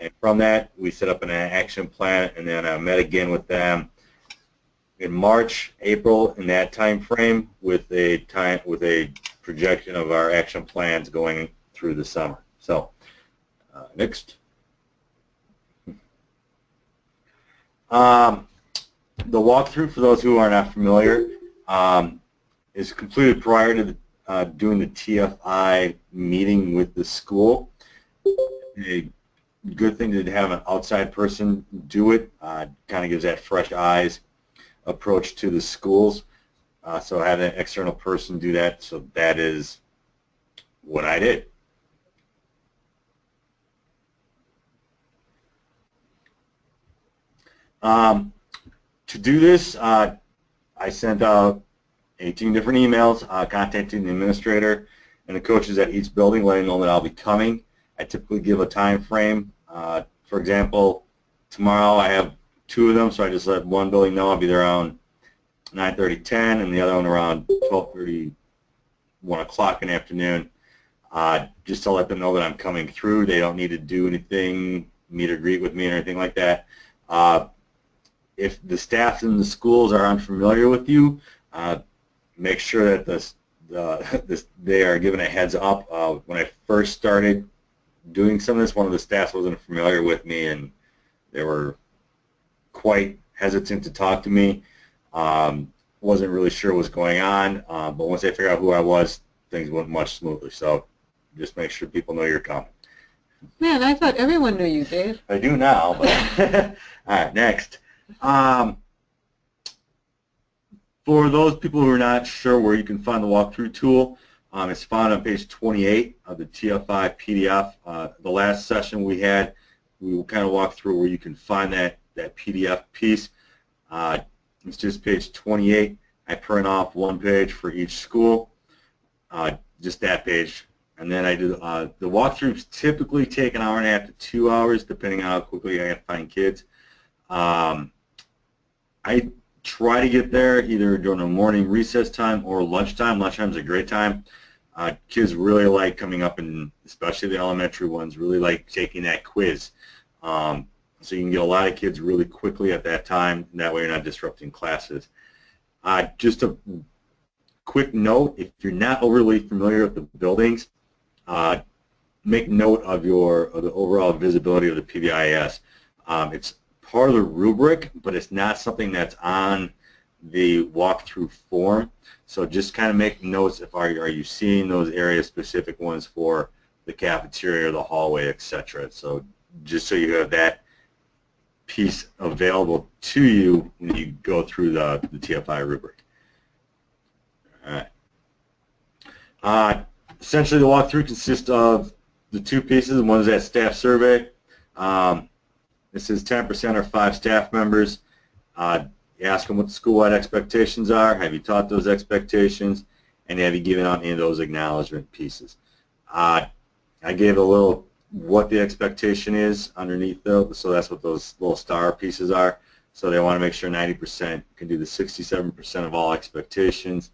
and from that, we set up an action plan, and then I met again with them in March, April, in that time frame, with a projection of our action plans going through the summer. So, next. The walkthrough, for those who are not familiar, is completed prior to doing the TFI meeting with the school. A good thing to have an outside person do it. Kind of gives that fresh eyes approach to the schools. So having an external person do that, so that is what I did. To do this, I sent out 18 different emails contacting the administrator and the coaches at each building, letting them know that I'll be coming. I typically give a time frame. For example, tomorrow I have 2 of them, so I just let one building know I'll be there around 9:30, 10, and the other one around 12:30, 1 o'clock in the afternoon, just to let them know that I'm coming through. They don't need to do anything, meet or greet with me or anything like that. If the staff in the schools are unfamiliar with you, make sure that they are given a heads up. When I first started doing some of this, one of the staff wasn't familiar with me, and they were quite hesitant to talk to me. Wasn't really sure what was going on, but once they figured out who I was, things went much smoothly. So just make sure people know you're coming. Man, I thought everyone knew you, Dave. I do now, but all right, next. For those people who are not sure where you can find the walkthrough tool, it's found on page 28 of the TFI PDF. The last session we had, we will kind of walk through where you can find that PDF piece. It's just page 28. I print off 1 page for each school, just that page. And then I do the walkthroughs typically take an hour and a half to 2 hours, depending on how quickly I can find kids. I try to get there either during the morning recess time or lunchtime. Lunchtime is a great time. Kids really like coming up, and especially the elementary ones really like taking that quiz. So you can get a lot of kids really quickly at that time, and that way you're not disrupting classes. Just a quick note, if you're not overly familiar with the buildings, make note of the overall visibility of the PBIS. It's part of the rubric, but it's not something that's on the walkthrough form. So just kind of make notes if are you seeing those area specific ones for the cafeteria, the hallway, etc. So just so you have that piece available to you when you go through the TFI rubric. All right. Essentially, the walkthrough consists of the 2 pieces. One is that staff survey. This is 10% or 5 staff members. You ask them what the school-wide expectations are. Have you taught those expectations? And have you given out any of those acknowledgement pieces? I gave a little what the expectation is underneath those, so that's what those little star pieces are. So they want to make sure 90% can do the 67% of all expectations,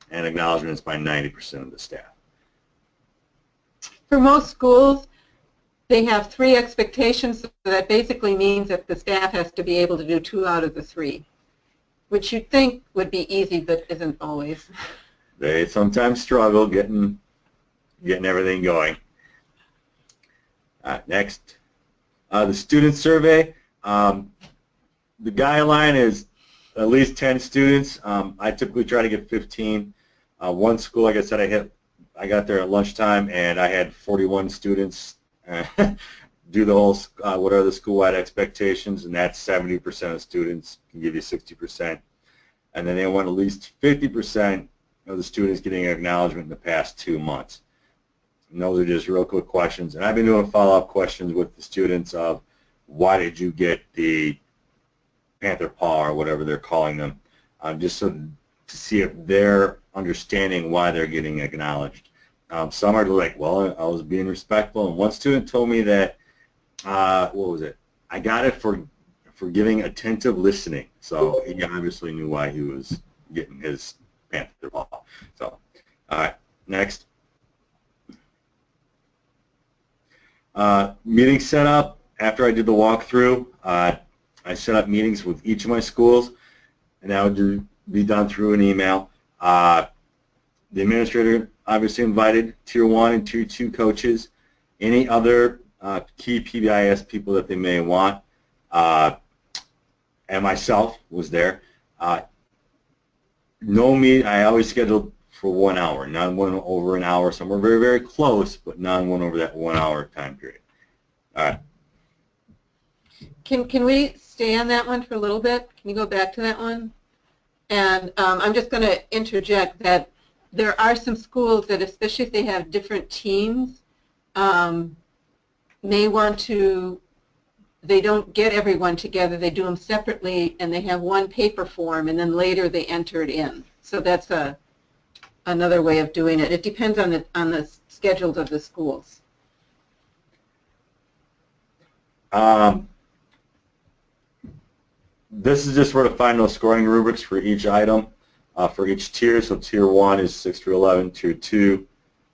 and acknowledgments by 90% of the staff. For most schools, they have 3 expectations, so that basically means that the staff has to be able to do 2 out of the 3, which you'd think would be easy, but isn't always. They sometimes struggle getting everything going. Next, the student survey. The guideline is at least 10 students. I typically try to get 15. One school, like I said, I got there at lunchtime, and I had 41 students do the whole, what are the school-wide expectations, and that's 70% of students can give you 60%. And then they want at least 50% of the students getting acknowledgement in the past 2 months. And those are just real quick questions. And I've been doing follow-up questions with the students of why did you get the Panther Paw or whatever they're calling them, just so to see if they're understanding why they're getting acknowledged. Some are like, well, I was being respectful, and one student told me that, what was it? I got it for giving attentive listening. So he obviously knew why he was getting his Panther Paw. So, all right, next. Meeting setup. after I did the walkthrough, I set up meetings with each of my schools, and that would be done through an email. The administrator obviously invited Tier 1 and Tier 2 coaches, any other key PBIS people that they may want, and myself was there. No meet, I always scheduled for 1 hour, none went over an hour. Some were very, very close, but none went over that 1 hour time period. All right. Can we stay on that one for a little bit? Can you go back to that one? And I'm just going to interject that there are some schools that, especially if they have different teams, may want to, they don't get everyone together, they do them separately, and they have one paper form, and then later they enter it in. So that's another way of doing it. It depends on the schedules of the schools. This is just where to find those scoring rubrics for each item, for each tier. So Tier 1 is 6 through 11, Tier 2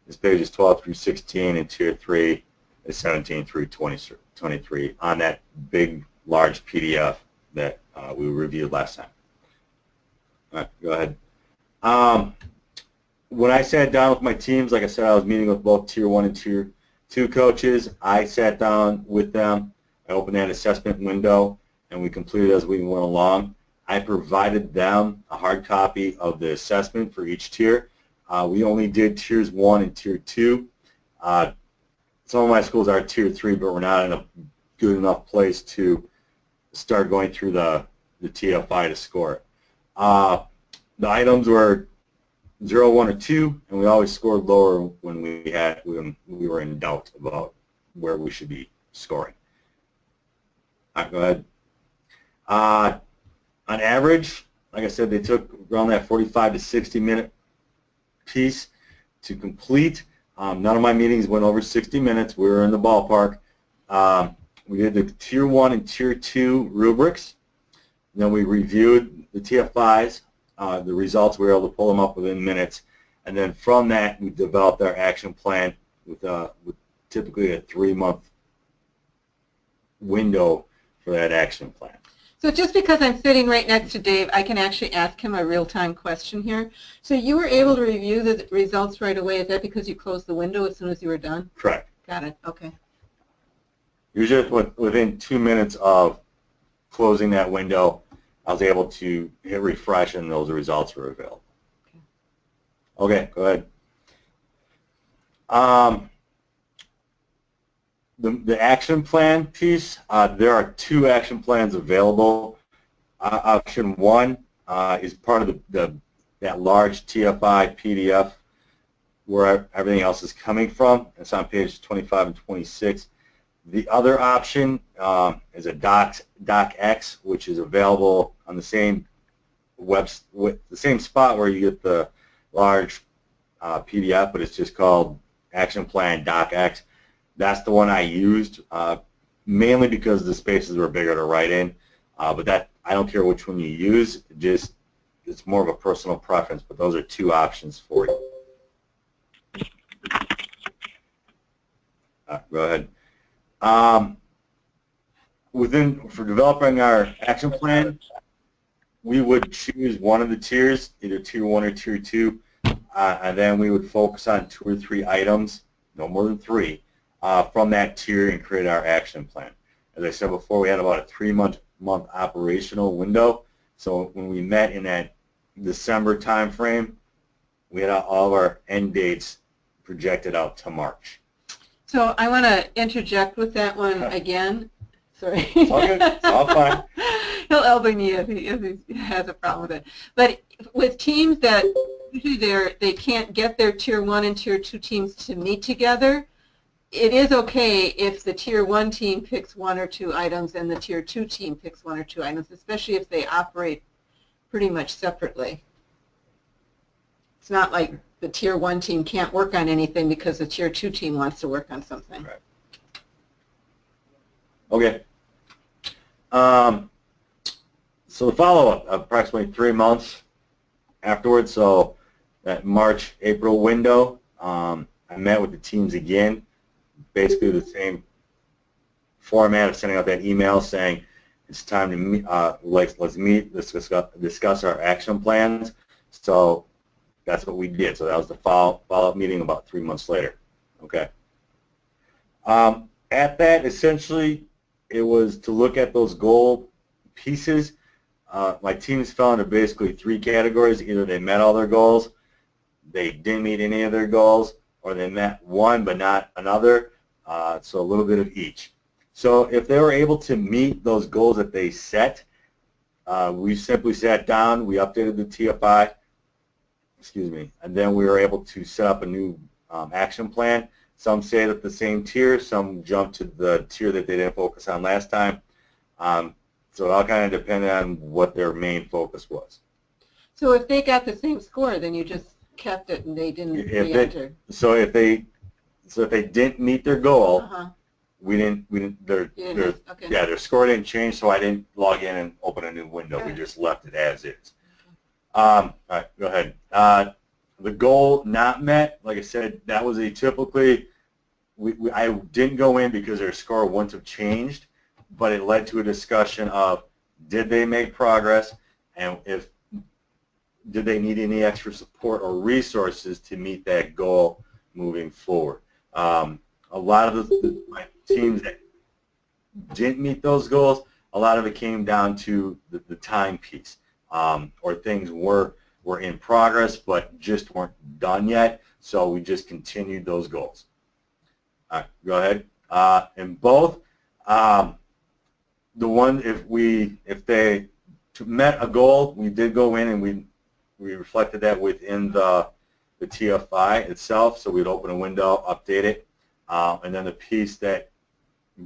is pages 12 through 16, and Tier 3 is 17 through 23 on that big, large PDF that we reviewed last time. All right, go ahead. When I sat down with my teams, like I said, I was meeting with both Tier 1 and Tier 2 coaches. I sat down with them. I opened that assessment window, and we completed as we went along. I provided them a hard copy of the assessment for each tier. We only did Tiers 1 and Tier 2. Some of my schools are Tier 3, but we're not in a good enough place to start going through the TFI to score it. The items were 0, 1, or 2, and we always scored lower when we were in doubt about where we should be scoring. All right, go ahead. On average, like I said, they took around that 45 to 60 minute piece to complete. None of my meetings went over 60 minutes. We were in the ballpark. We did the Tier 1 and Tier 2 rubrics. Then we reviewed the TFIs. The results, we were able to pull them up within minutes. And then from that, we developed our action plan with typically a 3-month window for that action plan. So just because I'm sitting right next to Dave, I can actually ask him a real-time question here. So you were able to review the results right away. Is that because you closed the window as soon as you were done? Correct. Got it. Okay. Usually within 2 minutes of closing that window, I was able to hit refresh and those results were available. Okay, go ahead. The action plan piece, there are 2 action plans available. Option 1 is part of that large TFI PDF where everything else is coming from. It's on page 25 and 26. The other option is a DocX, which is available on the same spot where you get the large PDF, but it's just called Action Plan DocX. That's the one I used, mainly because the spaces were bigger to write in. But that, I don't care which one you use, it's more of a personal preference, but those are 2 options for you. Go ahead. For developing our action plan, we would choose one of the tiers, either Tier 1 or Tier 2, and then we would focus on 2 or 3 items, no more than 3, from that tier and create our action plan. As I said before, we had about a 3-month operational window, so when we met in that December time frame, we had all of our end dates projected out to March. So I want to interject with that one again. Sorry. It's all good. It's all fine. He'll elbow me if he has a problem with it. But with teams that usually they can't get their Tier 1 and Tier 2 teams to meet together, it is okay if the Tier 1 team picks 1 or 2 items and the Tier 2 team picks 1 or 2 items, especially if they operate pretty much separately. It's not like the Tier 1 team can't work on anything because the Tier 2 team wants to work on something. Right. Okay. So the follow-up, approximately 3 months afterwards, so that March, April window, I met with the teams again, basically the same format of sending out that email saying it's time to meet, let's meet, discuss our action plans. So that's what we did. So that was the follow-up meeting about 3 months later. Okay. At that, essentially, it was to look at those goal pieces. My teams fell into basically 3 categories. Either they met all their goals, they didn't meet any of their goals, or they met one but not another. So a little bit of each. So if they were able to meet those goals that they set, we simply sat down, we updated the TFI, and then we were able to set up a new action plan. Some stayed at the same tier, some jumped to the tier that they didn't focus on last time. So it all kind of depended on what their main focus was. So if they got the same score, then you just kept it and they didn't re-enter. So if they didn't meet their goal, their score didn't change, so I didn't log in and open a new window. We just left it as is. All right, go ahead. The goal not met, like I said, that was atypically, I didn't go in because their score wouldn't have changed, but it led to a discussion of did they make progress, and did they need any extra support or resources to meet that goal moving forward. A lot of my teams that didn't meet those goals, a lot of it came down to the time piece, or things were in progress but just weren't done yet, so we just continued those goals. All right, go ahead. And both, the one, if they met a goal, we did go in and we reflected that within the TFI itself, so we'd open a window, update it, and then the piece that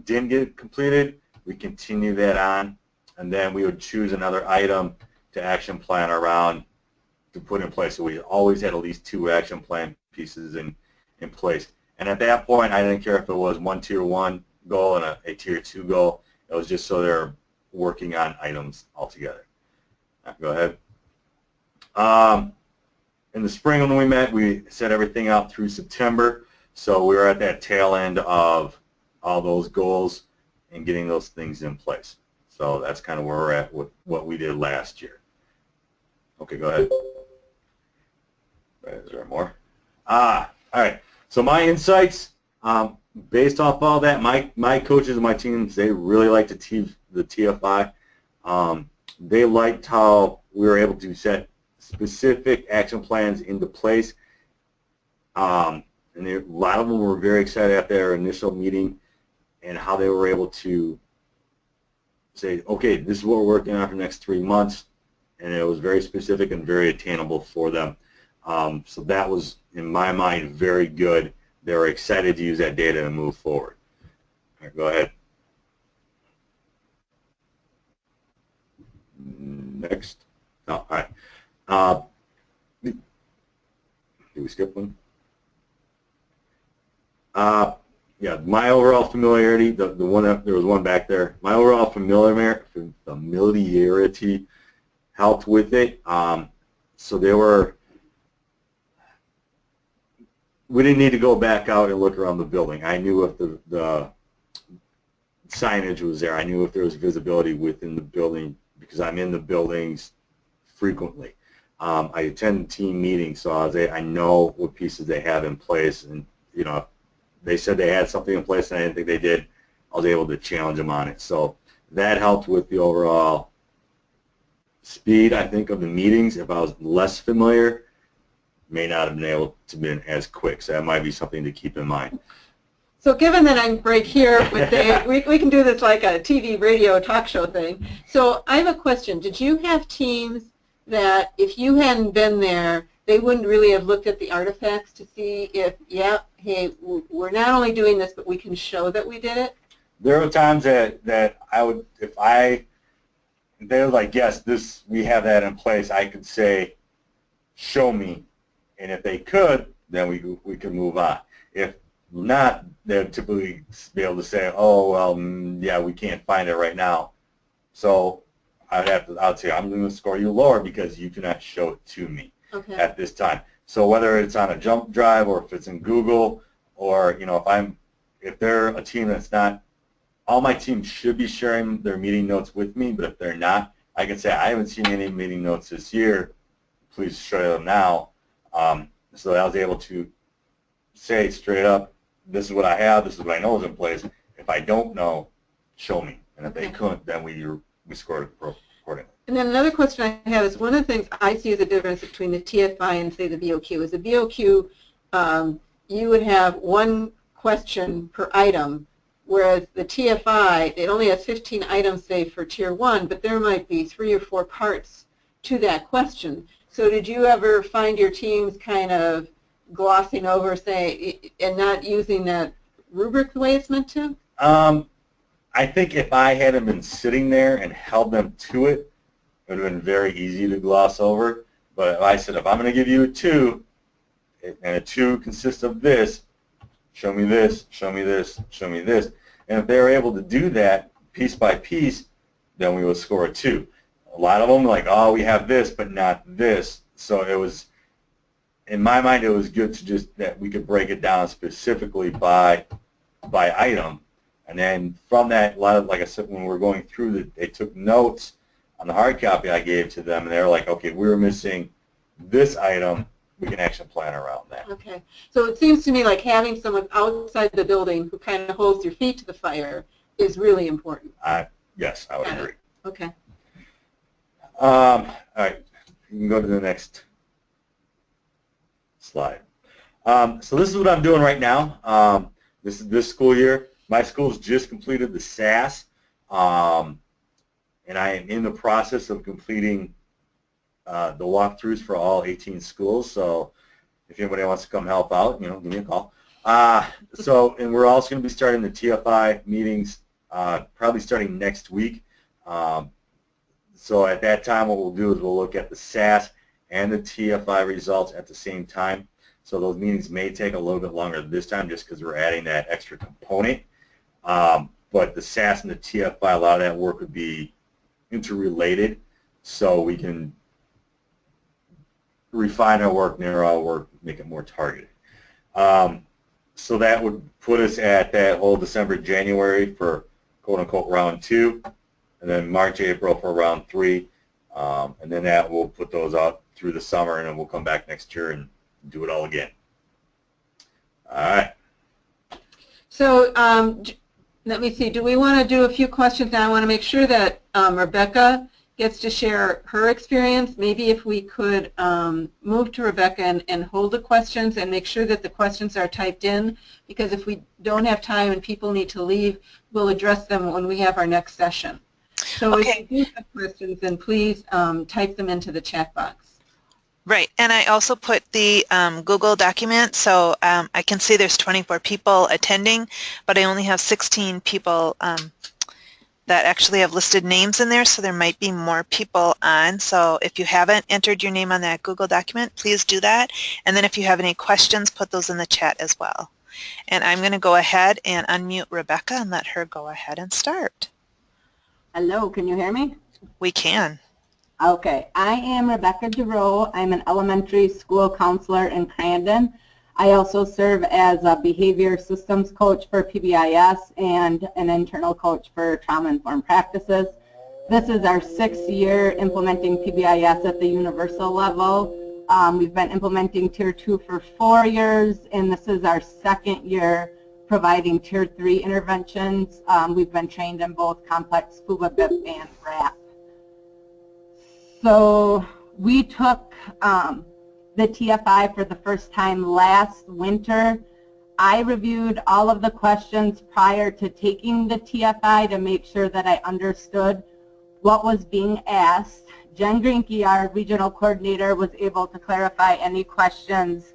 didn't get completed, we continue that on, and then we would choose another item to action plan around to put in place. So we always had at least 2 action plan pieces in place. And at that point, I didn't care if it was one tier 1 goal and a tier 2 goal. It was just so they're working on items altogether. Right, go ahead. In the spring when we met, we set everything out through September. So we were at that tail end of all those goals and getting those things in place. So that's kind of where we're at with what we did last year. Okay, go ahead. Is there more? All right. So my insights, based off all that, my coaches and my teams, they really liked the TFI. They liked how we were able to set specific action plans into place. And a lot of them were very excited at their initial meeting and how they were able to say, okay, this is what we're working on for the next 3 months. And it was very specific and very attainable for them. So that was, in my mind, very good. They were excited to use that data and move forward. All right, go ahead. Next. Oh, all right. Did we skip one? Yeah, my overall familiarity, the one that, there was one back there. My overall familiarity helped with it. So they were, we didn't need to go back out and look around the building. I knew if the signage was there. I knew if there was visibility within the building because I'm in the buildings frequently. I attend team meetings, so I know what pieces they have in place, and you know, they said they had something in place and I didn't think they did. I was able to challenge them on it. So that helped with the overall speed, I think, of the meetings. If I was less familiar, may not have been able to be as quick. So that might be something to keep in mind. So given that I'm right here with Dave, we can do this like a TV, radio, talk show thing. So I have a question. Did you have teams that if you hadn't been there, they wouldn't really have looked at the artifacts to see if, yeah, hey, we're not only doing this, but we can show that we did it? There were times that I would, if they were like, yes, this, we have that in place, I could say, show me. And if they could, then we could move on. If not, they would typically be able to say, oh, well, yeah, we can't find it right now. So I'd say, I'm going to score you lower because you cannot show it to me at this time. So whether it's on a jump drive or if it's in Google, or you know, if they're a team that's not all my team should be sharing their meeting notes with me, but if they're not, I can say, I haven't seen any meeting notes this year. Please share them now. So I was able to say straight up, this is what I have, this is what I know is in place. If I don't know, show me. And if they couldn't, then we scored accordingly. And then another question I have is, one of the things I see as a difference between the TFI and, say, the BOQ is the BOQ, you would have one question per item, whereas the TFI, it only has 15 items, say, for Tier 1, but there might be 3 or 4 parts to that question. So did you ever find your teams kind of glossing over, say, and not using that rubric the way it's meant to? I think if I hadn't been sitting there and held them to it, it would have been very easy to gloss over. But if I said, if I'm going to give you a 2, and a 2 consists of this, show me this, show me this, show me this. And if they were able to do that piece by piece, then we would score a 2. A lot of them like, oh, we have this, but not this. So it was, in my mind, it was good to just that we could break it down specifically by item. And then from that, a lot of, like I said, when we were going through, they took notes on the hard copy I gave to them, and they were like, okay, we were missing this item. We can action plan around that. Okay. So it seems to me like having someone outside the building who kind of holds your feet to the fire is really important. Yes, I would agree. Okay. All right. You can go to the next slide. So this is what I'm doing right now. This is this school year. My school's just completed the SAS, and I am in the process of completing the walkthroughs for all 18 schools. So if anybody wants to come help out, give me a call. And we're also going to be starting the TFI meetings probably starting next week. So at that time, what we'll do is we'll look at the SAS and the TFI results at the same time. So those meetings may take a little bit longer this time just because we're adding that extra component. But the SAS and the TFI, a lot of that work would be interrelated, so we can refine our work, narrow our work, make it more targeted. So that would put us at that whole December, January for quote-unquote round 2, and then March, April for round 3, and then that will put those out through the summer, and then we'll come back next year and do it all again. All right. So let me see. Do we want to do a few questions now? I want to make sure that Rebecca gets to share her experience. Maybe if we could move to Rebecca and hold the questions and make sure that the questions are typed in, because if we don't have time and people need to leave, we'll address them when we have our next session. So if you do have questions, then please type them into the chat box. Right, and I also put the Google document, so I can see there's 24 people attending, but I only have 16 people that actually have listed names in there, so there might be more people on. So if you haven't entered your name on that Google document, please do that. And then if you have any questions, put those in the chat as well. And I'm going to go ahead and unmute Rebecca and let her go ahead and start. Hello, can you hear me? We can. Okay, I am Rebecca Gerow. I'm an elementary school counselor in Crandon. I also serve as a behavior systems coach for PBIS and an internal coach for trauma-informed practices. This is our 6th year implementing PBIS at the universal level. We've been implementing Tier 2 for 4 years, and this is our 2nd year providing Tier 3 interventions. We've been trained in both complex FUBA, BIP, and RAP. So we took the TFI for the first time last winter. I reviewed all of the questions prior to taking the TFI to make sure that I understood what was being asked. Jen Greenke, our regional coordinator, was able to clarify any questions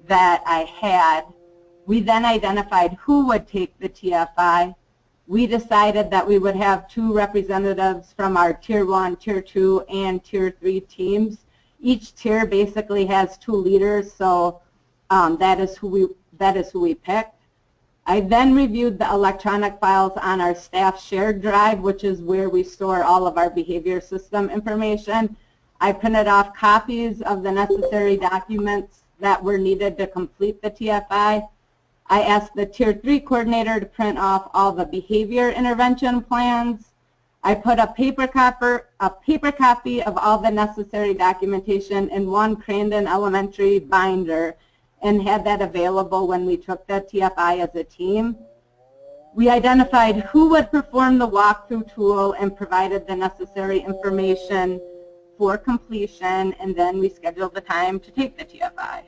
that I had. We then identified who would take the TFI. We decided that we would have 2 representatives from our Tier 1, Tier 2, and Tier 3 teams. Each tier basically has 2 leaders, so that is who we picked. I then reviewed the electronic files on our staff shared drive, which is where we store all of our behavior system information. I printed off copies of the necessary documents that were needed to complete the TFI. I asked the Tier 3 coordinator to print off all the behavior intervention plans. I put a paper copy of all the necessary documentation in one Crandon elementary binder and had that available when we took the TFI as a team. We identified who would perform the walkthrough tool and provided the necessary information for completion, and then we scheduled the time to take the TFI.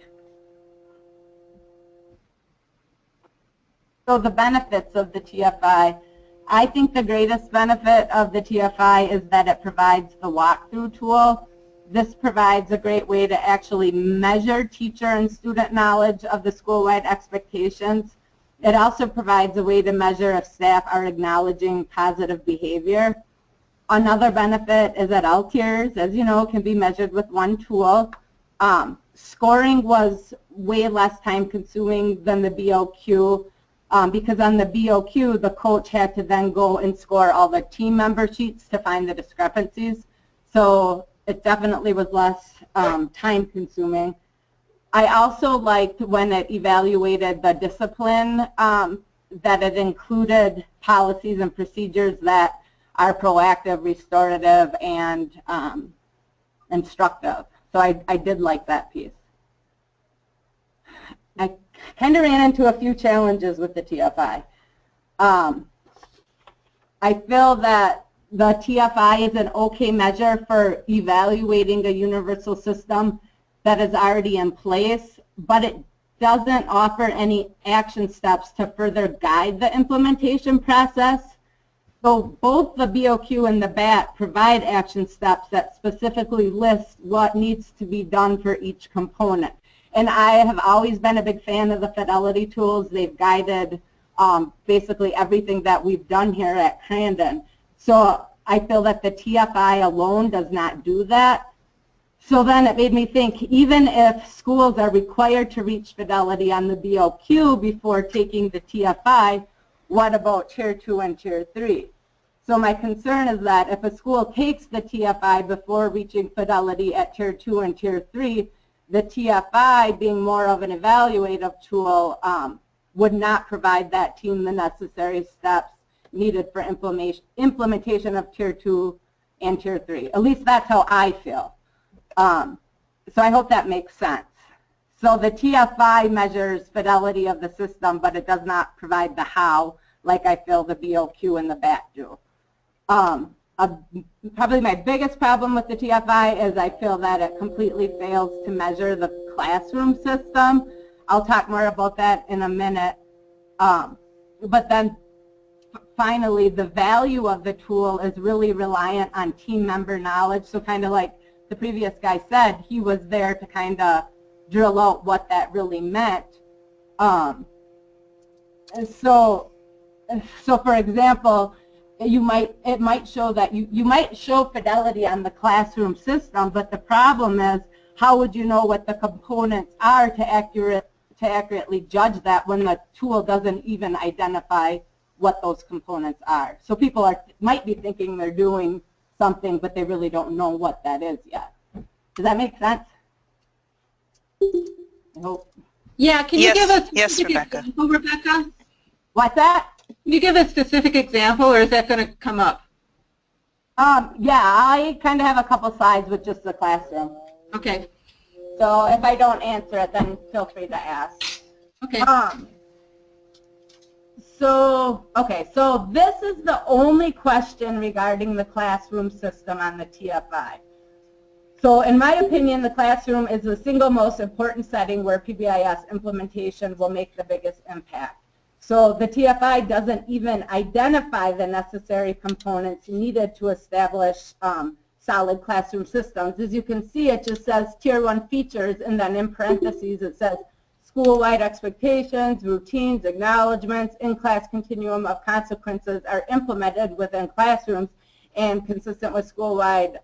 So the benefits of the TFI. I think the greatest benefit of the TFI is that it provides the walkthrough tool. This provides a great way to actually measure teacher and student knowledge of the school-wide expectations. It also provides a way to measure if staff are acknowledging positive behavior. Another benefit is that all tiers, as you know, can be measured with one tool. Scoring was way less time-consuming than the BOQ. Because on the BOQ, the coach had to then go and score all the team member sheets to find the discrepancies. So it definitely was less time consuming. I also liked when it evaluated the discipline that it included policies and procedures that are proactive, restorative, and instructive. So I did like that piece. I kind of ran into a few challenges with the TFI. I feel that the TFI is an okay measure for evaluating a universal system that is already in place, but it doesn't offer any action steps to further guide the implementation process. So both the BOQ and the BAT provide action steps that specifically list what needs to be done for each component. And I have always been a big fan of the Fidelity tools. They've guided basically everything that we've done here at Crandon. So I feel that the TFI alone does not do that. So then it made me think, even if schools are required to reach Fidelity on the BOQ before taking the TFI, what about Tier 2 and Tier 3? So my concern is that if a school takes the TFI before reaching Fidelity at Tier 2 and Tier 3, the TFI, being more of an evaluative tool, would not provide that team the necessary steps needed for implementation of Tier 2 and Tier 3. At least that's how I feel. So I hope that makes sense. So the TFI measures fidelity of the system, but it does not provide the how, like I feel the BOQ and the BAT do. Probably my biggest problem with the TFI is I feel that it completely fails to measure the classroom system. I'll talk more about that in a minute. But then finally, the value of the tool is really reliant on team member knowledge. So kind of like the previous guy said, he was there to kind of drill out what that really meant. So for example, it might show that you might show fidelity on the classroom system, but the problem is, how would you know what the components are to accurately judge that when the tool doesn't even identify what those components are? So people might be thinking they're doing something, but they really don't know what that is yet. Does that make sense? I hope. Yeah, can you give us yes, Rebecca. Rebecca? What's that? Can you give a specific example, or is that going to come up? Yeah, I kind of have a couple slides with just the classroom. Okay. So if I don't answer it, then feel free to ask. Okay. So this is the only question regarding the classroom system on the TFI. So in my opinion, the classroom is the single most important setting where PBIS implementation will make the biggest impact. So the TFI doesn't even identify the necessary components needed to establish solid classroom systems. As you can see, it just says Tier 1 features, and then in parentheses it says school-wide expectations, routines, acknowledgments, in-class continuum of consequences are implemented within classrooms and consistent with school-wide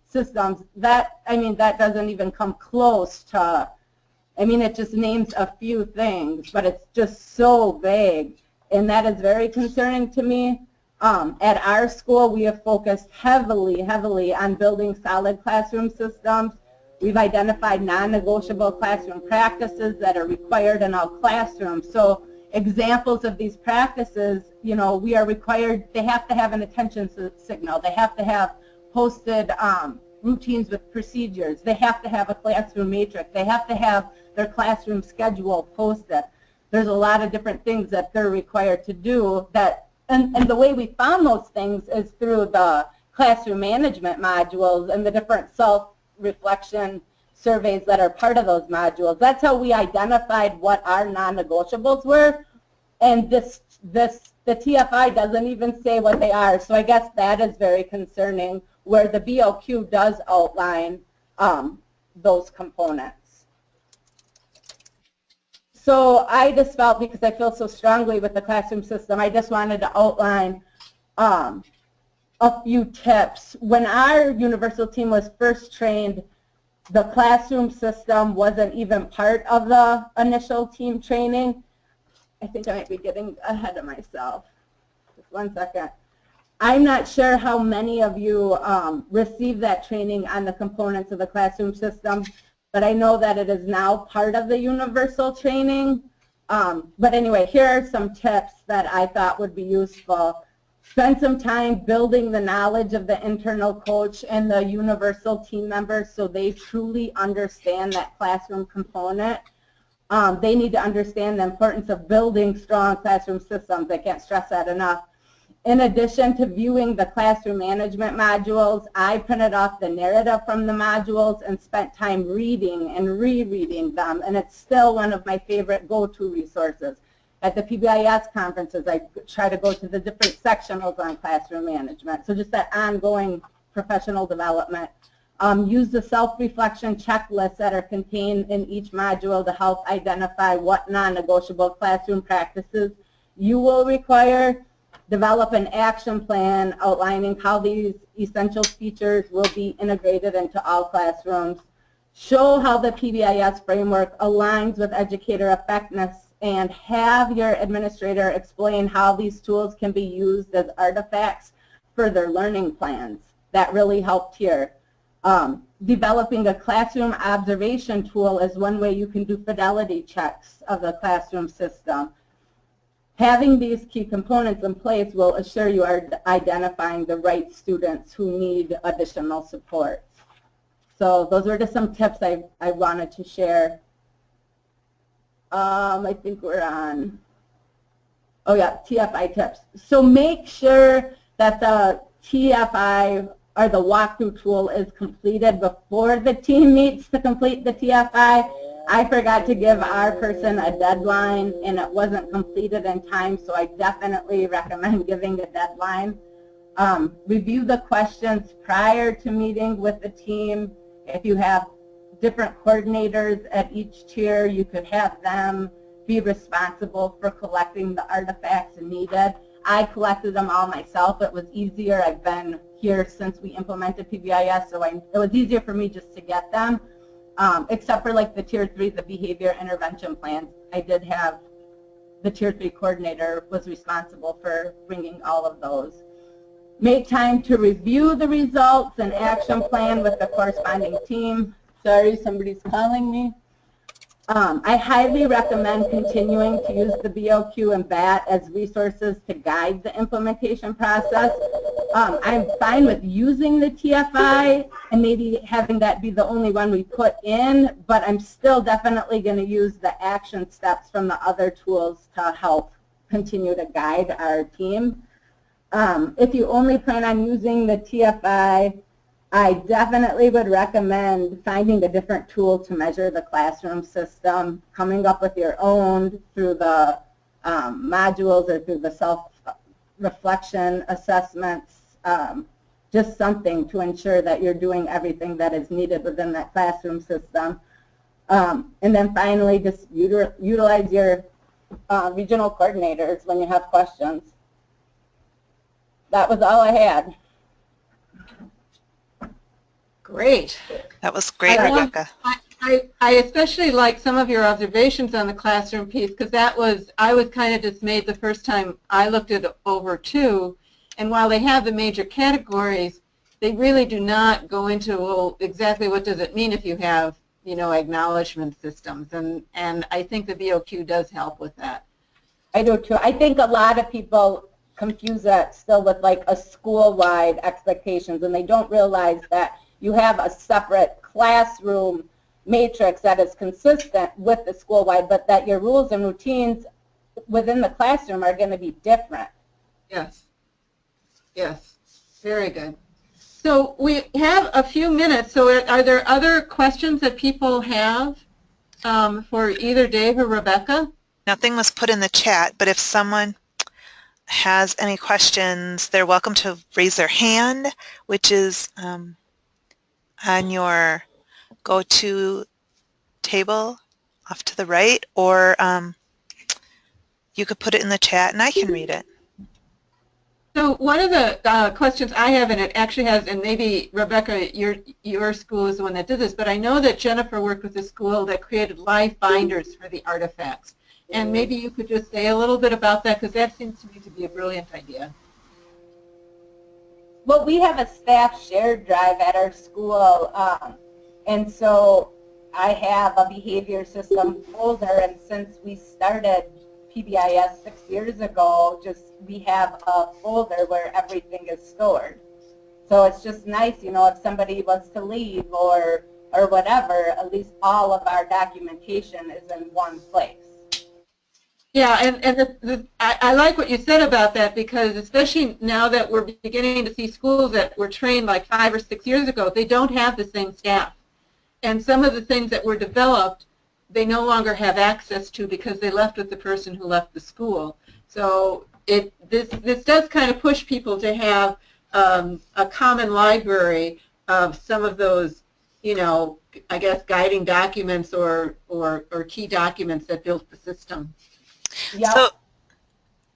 systems. That doesn't even come close to, it just names a few things, but it's just so vague, and that is very concerning to me. At our school, we have focused heavily on building solid classroom systems. We've identified non-negotiable classroom practices that are required in all classrooms. So examples of these practices, you know, we are required, they have to have an attention signal. They have to have posted routines with procedures. They have to have a classroom matrix. They have to have their classroom schedule posted. There's a lot of different things that they're required to do that, and the way we found those things is through the classroom management modules and the different self-reflection surveys that are part of those modules. That's how we identified what our non-negotiables were, and the TFI doesn't even say what they are, so I guess that is very concerning, where the BOQ does outline those components. So I just felt, because I feel so strongly with the classroom system, I just wanted to outline a few tips. When our universal team was first trained, the classroom system wasn't even part of the initial team training. I think I might be getting ahead of myself. Just one second. I'm not sure how many of you received that training on the components of the classroom system, but I know that it is now part of the universal training. But anyway, here are some tips that I thought would be useful. Spend some time building the knowledge of the internal coach and the universal team members so they truly understand that classroom component. They need to understand the importance of building strong classroom systems. I can't stress that enough. In addition to viewing the classroom management modules, I printed off the narrative from the modules and spent time reading and rereading them, and it's still one of my favorite go-to resources. At the PBIS conferences, I try to go to the different sectionals on classroom management, so just that ongoing professional development. Use the self-reflection checklists that are contained in each module to help identify what non-negotiable classroom practices you will require. Develop an action plan outlining how these essential features will be integrated into all classrooms. Show how the PBIS framework aligns with educator effectiveness, and have your administrator explain how these tools can be used as artifacts for their learning plans. That really helped here. Developing a classroom observation tool is one way you can do fidelity checks of the classroom system. Having these key components in place will assure you are identifying the right students who need additional support. So those were just some tips I wanted to share. I think we're on, oh yeah, TFI tips. So make sure that the TFI or the walkthrough tool is completed before the team meets to complete the TFI. I forgot to give our person a deadline, and it wasn't completed in time, so I definitely recommend giving a deadline. Review the questions prior to meeting with the team. If you have different coordinators at each tier, you could have them be responsible for collecting the artifacts needed. I collected them all myself. It was easier. I've been here since we implemented PBIS, so it was easier for me just to get them. Except for like the Tier 3, the behavior intervention plans. I did have the Tier 3 coordinator was responsible for bringing all of those. Make time to review the results and action plan with the corresponding team. Sorry, somebody's calling me. I highly recommend continuing to use the BOQ and BAT as resources to guide the implementation process. I'm fine with using the TFI and maybe having that be the only one we put in, but I'm still definitely going to use the action steps from the other tools to help continue to guide our team. If you only plan on using the TFI, I definitely would recommend finding a different tool to measure the classroom system, coming up with your own through the modules or through the self-reflection assessments, just something to ensure that you're doing everything that is needed within that classroom system. And then finally, just utilize your regional coordinators when you have questions. That was all I had. Great. That was great, Rebecca. I especially like some of your observations on the classroom piece, because I was kind of dismayed the first time I looked it over too. And while they have the major categories, they really do not go into, well, exactly what does it mean if you have, you know, acknowledgement systems. And I think the BOQ does help with that. I do too. I think a lot of people confuse that still with like a school-wide expectations, and they don't realize that you have a separate classroom matrix that is consistent with the school-wide, but that your rules and routines within the classroom are going to be different. Yes. Yes. Very good. So we have a few minutes. So are there other questions that people have for either Dave or Rebecca? Nothing was put in the chat, but if someone has any questions, they're welcome to raise their hand, which is on your go-to table off to the right, or you could put it in the chat and I can read it. So one of the questions I have, and it actually has, and maybe Rebecca, your school is the one that did this, but I know that Jennifer worked with a school that created live binders for the artifacts. And maybe you could just say a little bit about that, because that seems to me to be a brilliant idea. Well, we have a staff shared drive at our school, and so I have a behavior system folder, and since we started PBIS 6 years ago, we have a folder where everything is stored. So it's just nice, you know, if somebody wants to leave or whatever, at least all of our documentation is in one place. Yeah, and I like what you said about that, because especially now that we're beginning to see schools that were trained like 5 or 6 years ago, they don't have the same staff. And some of the things that were developed, they no longer have access to because they left with the person who left the school. So this does kind of push people to have a common library of some of those, you know, I guess guiding documents or key documents that built the system. Yep. So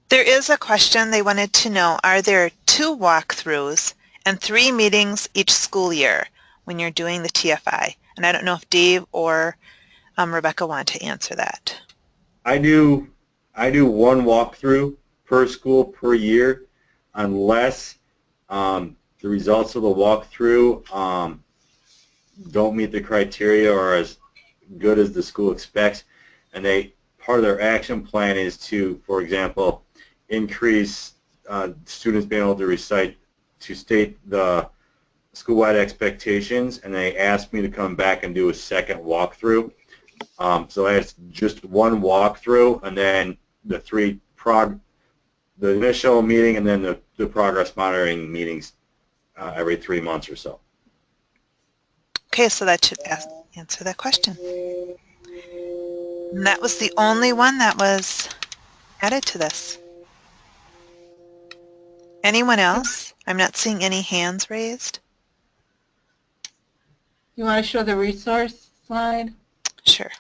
there is a question they wanted to know, are there 2 walkthroughs and 3 meetings each school year when you're doing the TFI? And I don't know if Dave or Rebecca want to answer that. I do 1 walkthrough per school per year, unless the results of the walkthrough don't meet the criteria or as good as the school expects, and part of their action plan is to, for example, increase students being able to state the school-wide expectations, and they asked me to come back and do a second walkthrough. So it's just 1 walkthrough, and then the initial meeting, and then the progress monitoring meetings every 3 months or so. Okay, so that should answer that question. And that was the only one that was added to this. Anyone else? I'm not seeing any hands raised. You want to show the resource slide? Sure.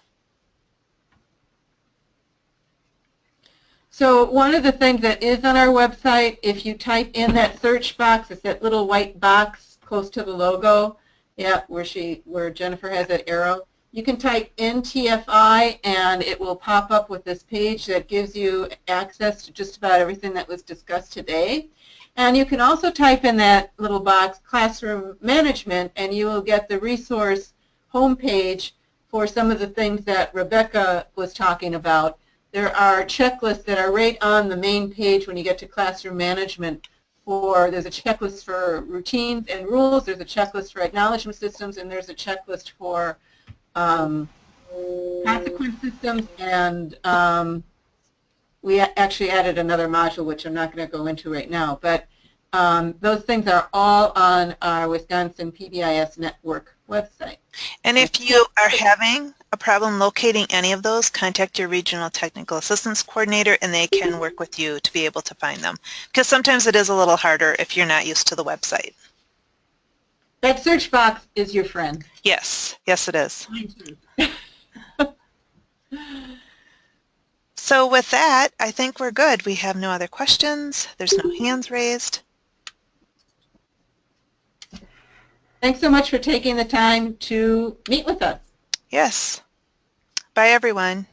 So one of the things that is on our website, if you type in that search box, it's that little white box close to the logo, yeah, where Jennifer has that arrow. You can type in TFI and it will pop up with this page that gives you access to just about everything that was discussed today. And you can also type in that little box, Classroom Management, and you will get the resource homepage for some of the things that Rebecca was talking about. There are checklists that are right on the main page when you get to Classroom Management. There's a checklist for routines and rules, there's a checklist for acknowledgement systems, and there's a checklist for consequence systems, and we actually added another module which I'm not going to go into right now, but those things are all on our Wisconsin PBIS network website. And if you are having a problem locating any of those, contact your regional technical assistance coordinator and they can work with you to be able to find them, because sometimes it is a little harder if you're not used to the website. That search box is your friend. Yes, yes it is. Mine too. So with that, I think we're good. We have no other questions. There's no hands raised. Thanks so much for taking the time to meet with us. Yes. Bye everyone.